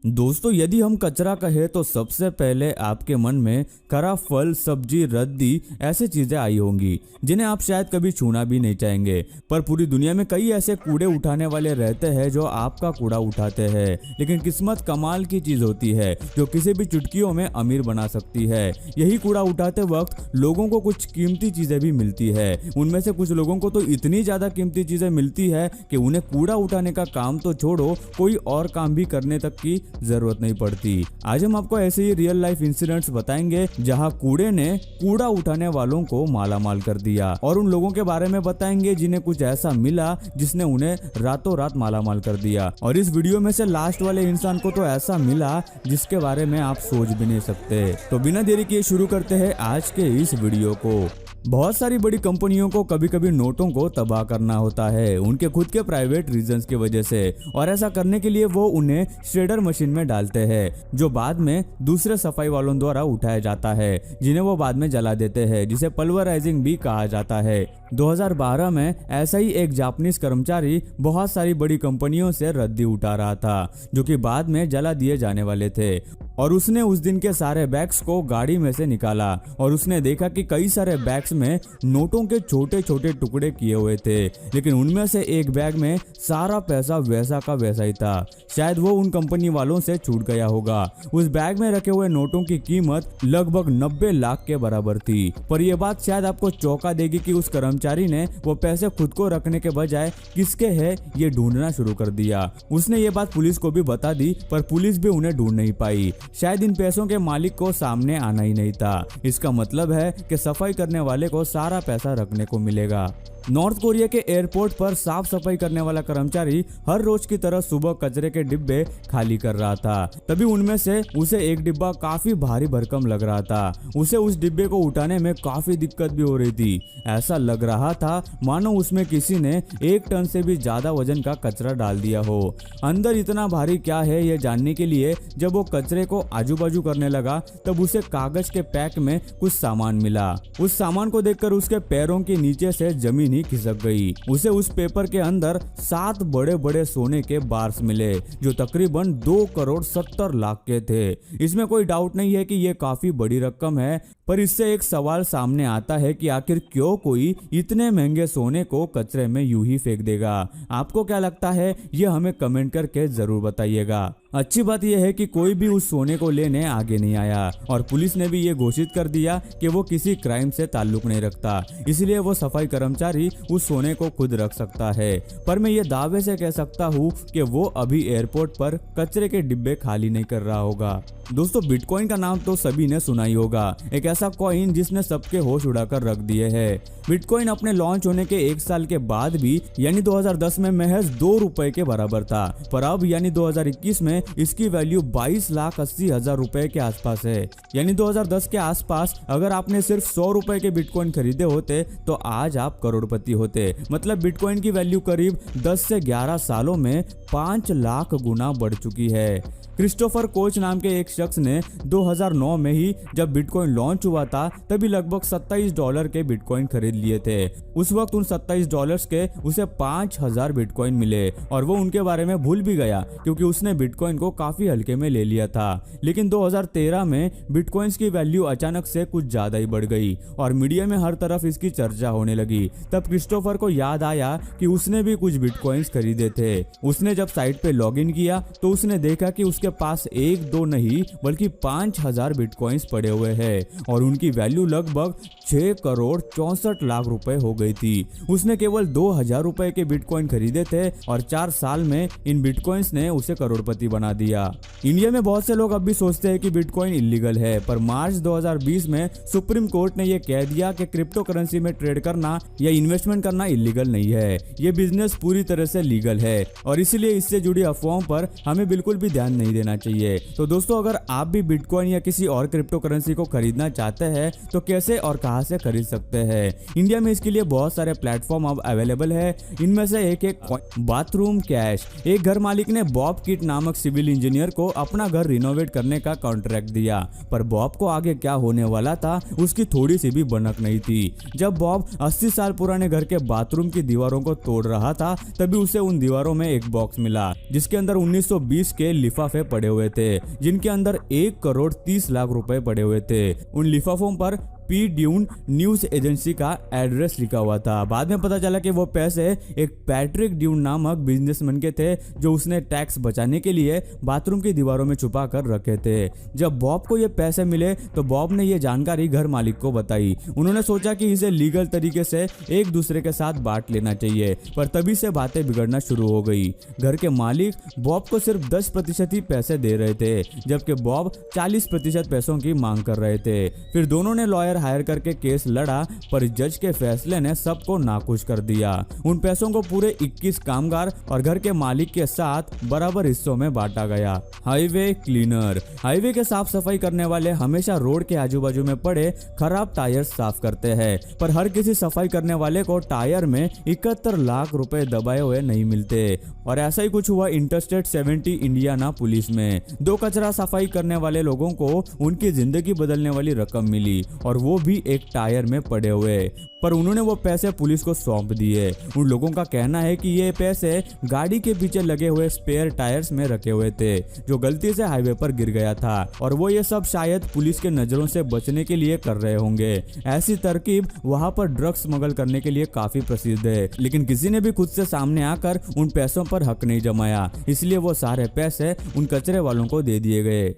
दोस्तों, यदि हम कचरा कहें तो सबसे पहले आपके मन में खराब फल, सब्जी, रद्दी ऐसी चीजें आई होंगी जिन्हें आप शायद कभी छूना भी नहीं चाहेंगे। पर पूरी दुनिया में कई ऐसे कूड़े उठाने वाले रहते हैं जो आपका कूड़ा उठाते हैं, लेकिन किस्मत कमाल की चीज होती है जो किसी भी चुटकियों में अमीर बना सकती है। यही कूड़ा उठाते वक्त लोगों को कुछ कीमती चीजें भी मिलती है। उनमें से कुछ लोगों को तो इतनी ज्यादा कीमती चीजें मिलती है कि उन्हें कूड़ा उठाने का काम तो छोड़ो, कोई और काम भी करने तक की जरूरत नहीं पड़ती। आज हम आपको ऐसे ही रियल लाइफ इंसिडेंट्स बताएंगे जहां कूड़े ने कूड़ा उठाने वालों को मालामाल कर दिया, और उन लोगों के बारे में बताएंगे जिन्हें कुछ ऐसा मिला जिसने उन्हें रातों रात मालामाल कर दिया। और इस वीडियो में से लास्ट वाले इंसान को तो ऐसा मिला जिसके बारे में आप सोच भी नहीं सकते। तो बिना देरी किए शुरू करते हैं आज के इस वीडियो को। बहुत सारी बड़ी कंपनियों को कभी कभी नोटों को तबाह करना होता है उनके खुद के प्राइवेट रीजंस की वजह से, और ऐसा करने के लिए वो उन्हें श्रेडर मशीन में डालते हैं जो बाद में दूसरे सफाई वालों द्वारा उठाया जाता है, जिन्हें वो बाद में जला देते हैं, जिसे पल्वराइजिंग भी कहा जाता है। 2012 में ऐसा ही एक जापानीज कर्मचारी बहुत सारी बड़ी कंपनियों से रद्दी उठा रहा था जो कि बाद में जला दिए जाने वाले थे, और उसने उस दिन के सारे बैग्स को गाड़ी में से निकाला और उसने देखा कि कई सारे बैग्स में नोटों के छोटे छोटे टुकड़े किए हुए थे, लेकिन उनमें से एक बैग में सारा पैसा वैसा का वैसा ही था। शायद वो उन कंपनी वालों से छूट गया होगा। उस बैग में रखे हुए नोटों की कीमत लगभग 90 लाख के बराबर थी। पर यह बात शायद आपको चौंका देगी कि उस कर्मचारी ने वो पैसे खुद को रखने के बजाय किसके है ये ढूंढना शुरू कर दिया। उसने ये बात पुलिस को भी बता दी, पर पुलिस भी उन्हें ढूंढ नहीं पाई। शायद इन पैसों के मालिक को सामने आना ही नहीं था। इसका मतलब है कि सफाई करने वाले को सारा पैसा रखने को मिलेगा। नॉर्थ कोरिया के एयरपोर्ट पर साफ सफाई करने वाला कर्मचारी हर रोज की तरह सुबह कचरे के डिब्बे खाली कर रहा था। तभी उनमें से उसे एक डिब्बा काफी भारी भरकम लग रहा था। उसे उस डिब्बे को उठाने में काफी दिक्कत भी हो रही थी। ऐसा लग रहा था मानो उसमें किसी ने 1 टन से भी ज्यादा वजन का कचरा डाल दिया हो। अंदर इतना भारी क्या है ये जानने के लिए जब वो कचरे को आजू बाजू करने लगा तब उसे कागज के पैक में कुछ सामान मिला। उस सामान को देखकर उसके पैरों के नीचे से जमीन खिसक गई। उसे उस पेपर के अंदर 7 बड़े बड़े सोने के बार्स मिले जो तकरीबन 2 करोड़ 70 लाख के थे। इसमें कोई डाउट नहीं है कि ये काफी बड़ी रकम है, पर इससे एक सवाल सामने आता है कि आखिर क्यों कोई इतने महंगे सोने को कचरे में यूं ही फेंक देगा। आपको क्या लगता है ये हमें कमेंट करके जरूर बताइएगा। अच्छी बात यह है कि कोई भी उस सोने को लेने आगे नहीं आया, और पुलिस ने भी ये घोषित कर दिया कि वो किसी क्राइम से ताल्लुक नहीं रखता, इसलिए वो सफाई कर्मचारी उस सोने को खुद रख सकता है। पर मैं ये दावे से कह सकता हूँ कि वो अभी एयरपोर्ट पर कचरे के डिब्बे खाली नहीं कर रहा होगा। दोस्तों, बिटकॉइन का नाम तो सभी ने सुना ही होगा। एक ऐसा कॉइन जिसने सबके होश उड़ाकर रख दिए हैं। बिटकॉइन अपने लॉन्च होने के 1 साल के बाद भी यानी 2010 में महज 2 रुपए के बराबर था, पर अब यानी 2021 में इसकी वैल्यू 22,80,000 रुपए के आसपास है। यानी 2010 के आसपास अगर आपने सिर्फ 100 रुपए के बिटकॉइन खरीदे होते तो आज आप करोड़पति होते। मतलब बिटकॉइन की वैल्यू करीब 10 से 11 सालों में 5 लाख गुना बढ़ चुकी है। क्रिस्टोफर कोच नाम के एक शख्स ने 2009 में ही जब बिटकॉइन लॉन्च हुआ था तभी लगभग $27 के बिटकॉइन खरीद लिए थे। उस वक्त उन $27 के उसे 5000 बिटकॉइन मिले, और वो उनके बारे में भूल भी गया क्योंकि उसने बिटकॉइन को काफी हल्के में ले लिया था। लेकिन 2013 में बिटकॉइंस की वैल्यू अचानक से कुछ ज्यादा ही बढ़ गई और मीडिया में हर तरफ इसकी चर्चा होने लगी। तब क्रिस्टोफर को याद आया कि उसने भी कुछ बिटकॉइंस खरीदे थे। उसने जब साइट पे लॉगिन किया तो उसने देखा कि उसके पास 1-2 नहीं बल्कि 5000 बिटकॉइंस पड़े हुए हैं और उनकी वैल्यू लगभग 6 करोड़ 64 लाख रुपए हो गई थी। उसने केवल 2000 रुपए के बिटकॉइन खरीदे थे और 4 साल में इन बिटकॉइंस ने उसे करोड़पति बना दिया। इंडिया में बहुत से लोग अब भी सोचते हैं कि बिटकॉइन इलीगल है, पर मार्च 2020 में सुप्रीम कोर्ट ने यह कह दिया कि क्रिप्टो करेंसी में ट्रेड करना या इन्वेस्टमेंट करना इलीगल नहीं है। ये बिजनेस पूरी तरह से लीगल है और इसलिए इससे जुड़ी अफवाहों पर हमें बिल्कुल भी ध्यान नहीं देना चाहिए। तो दोस्तों, अगर अगर आप भी बिटकॉइन या किसी और क्रिप्टो करेंसी को खरीदना चाहते हैं तो कैसे और कहां से खरीद सकते हैं। इंडिया में इसके लिए बहुत सारे प्लेटफॉर्म अब अवेलेबल है। इनमें से एक बाथरूम कैश। एक घर मालिक ने बॉब किट नामक सिविल इंजीनियर को अपना घर रिनोवेट करने का कॉन्ट्रैक्ट दिया, पर बॉब को आगे क्या होने वाला था उसकी थोड़ी सी भी भनक नहीं थी। जब बॉब 80 साल पुराने घर के बाथरूम की दीवारों को तोड़ रहा था तभी उसे उन दीवारों में एक बॉक्स मिला जिसके अंदर 1920 के लिफाफे पड़े हुए थे, जिनके अंदर 1,30,00,000 रुपए पड़े हुए थे। उन लिफाफों पर पी ड्यून न्यूज एजेंसी का एड्रेस लिखा हुआ था। बाद में पता चला कि वो पैसे एक पैट्रिक ड्यून नामक बिजनेसमैन के थे जो उसने टैक्स बचाने के लिए बाथरूम की दीवारों में छुपा कर रखे थे। जब बॉब को ये पैसे मिले तो बॉब ने ये जानकारी घर मालिक को बताई। उन्होंने सोचा कि इसे लीगल तरीके से एक दूसरे के साथ बांट लेना चाहिए, पर तभी से बातें बिगड़ना शुरू हो गई। घर के मालिक बॉब को सिर्फ 10% ही पैसे दे रहे थे, जबकि बॉब 40% पैसों की मांग कर रहे थे। फिर दोनों ने लॉयर हायर करके केस लड़ा, पर जज के फैसले ने सबको नाखुश कर दिया। उन पैसों को पूरे 21 कामगार और घर के मालिक के साथ बराबर हिस्सों में बांटा गया। Highway cleaner. हाईवे के साफ सफाई करने वाले हमेशा रोड के आजू बाजू में पड़े खराब टायर साफ करते हैं, पर हर किसी सफाई करने वाले को टायर में 71 लाख रुपए दबाए हुए नहीं मिलते। और ऐसा ही कुछ हुआ इंटरस्टेट 70 इंडियाना पुलिस में। 2 कचरा सफाई करने वाले लोगों को उनकी जिंदगी बदलने वाली रकम मिली, और वो भी एक टायर में पड़े हुए, पर उन्होंने वो पैसे पुलिस को सौंप दिए। उन लोगों का कहना है कि ये पैसे गाड़ी के पीछे लगे हुए स्पेयर टायर्स में रखे हुए थे जो गलती से हाईवे पर गिर गया था, और वो ये सब शायद पुलिस के नजरों से बचने के लिए कर रहे होंगे। ऐसी तरकीब वहां पर ड्रग्स स्मगल करने के लिए काफी प्रसिद्ध है, लेकिन किसी ने भी खुद से सामने आकर उन पैसों पर हक नहीं जमाया, इसलिए वो सारे पैसे उन कचरे वालों को दे दिए गए।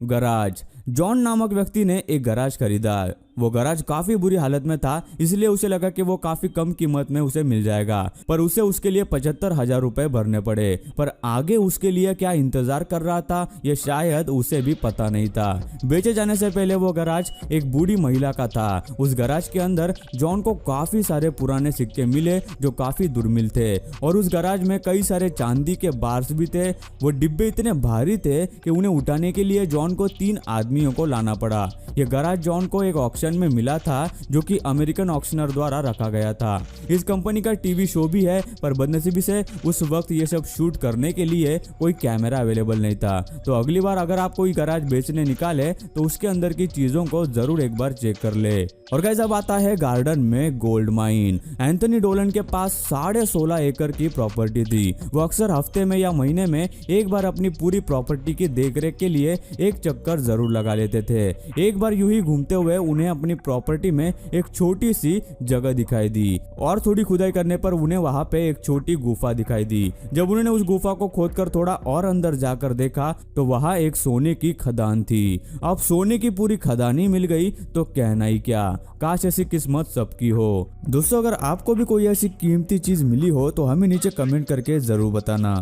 गराज। जॉन नामक व्यक्ति ने एक गराज खरीदा। वो गराज काफी बुरी हालत में था, इसलिए उसे लगा कि वो काफी कम कीमत में उसे मिल जाएगा, पर उसे उसके लिए 75,000 रुपए भरने पड़े। पर आगे उसके लिए क्या इंतजार कर रहा था ये शायद उसे भी पता नहीं था। बेचे जाने से पहले वो गराज एक बूढ़ी महिला का था। उस गराज के अंदर जॉन को काफी सारे पुराने सिक्के मिले जो काफी दुर्मिल थे, और उस गराज में कई सारे चांदी के बार्स भी थे। वो डिब्बे इतने भारी थे कि उन्हें उठाने के लिए जॉन को 3 आदमियों को लाना पड़ा। यह गराज जॉन को एक ऑक्शन में मिला था जो कि अमेरिकन ऑक्शनर द्वारा रखा गया था। इस कंपनी का टीवी शो भी है, पर बदनसीबी से उस वक्त ये सब शूट करने के लिए कोई कैमरा अवेलेबल नहीं था। तो अगली बार अगर आप कोई गराज बेचने निकाले तो उसके अंदर की चीजों को जरूर एक बार चेक कर ले। और गाइस अब आता है गार्डन में गोल्ड माइन। एंथनी डोलन के पास 16.5 एकड़ की प्रॉपर्टी थी। वो अक्सर हफ्ते में या महीने में एक बार अपनी पूरी प्रॉपर्टी की देखरेख के लिए एक चक्कर जरूर लगा लेते थे। एक बार यूं ही घूमते हुए उन्हें अपनी प्रॉपर्टी में एक छोटी सी जगह दिखाई दी, और थोड़ी खुदाई करने पर उन्हें वहां पे एक छोटी गुफा दिखाई दी। जब उन्होंने उस गुफा को खोदकर थोड़ा और अंदर जाकर देखा तो वहां एक सोने की खदान थी। अब सोने की पूरी खदान ही मिल गई तो कहना ही क्या। काश ऐसी किस्मत सबकी हो। दोस्तों अगर आपको भी कोई ऐसी कीमती चीज मिली हो तो हमें नीचे कमेंट करके जरूर बताना।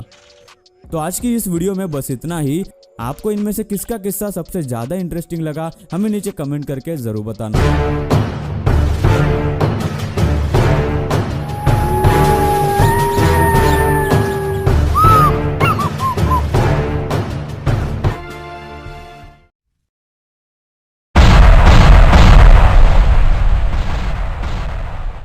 तो आज की इस वीडियो में बस इतना ही। आपको इनमें से किसका किस्सा सबसे ज्यादा इंटरेस्टिंग लगा हमें नीचे कमेंट करके जरूर बताना।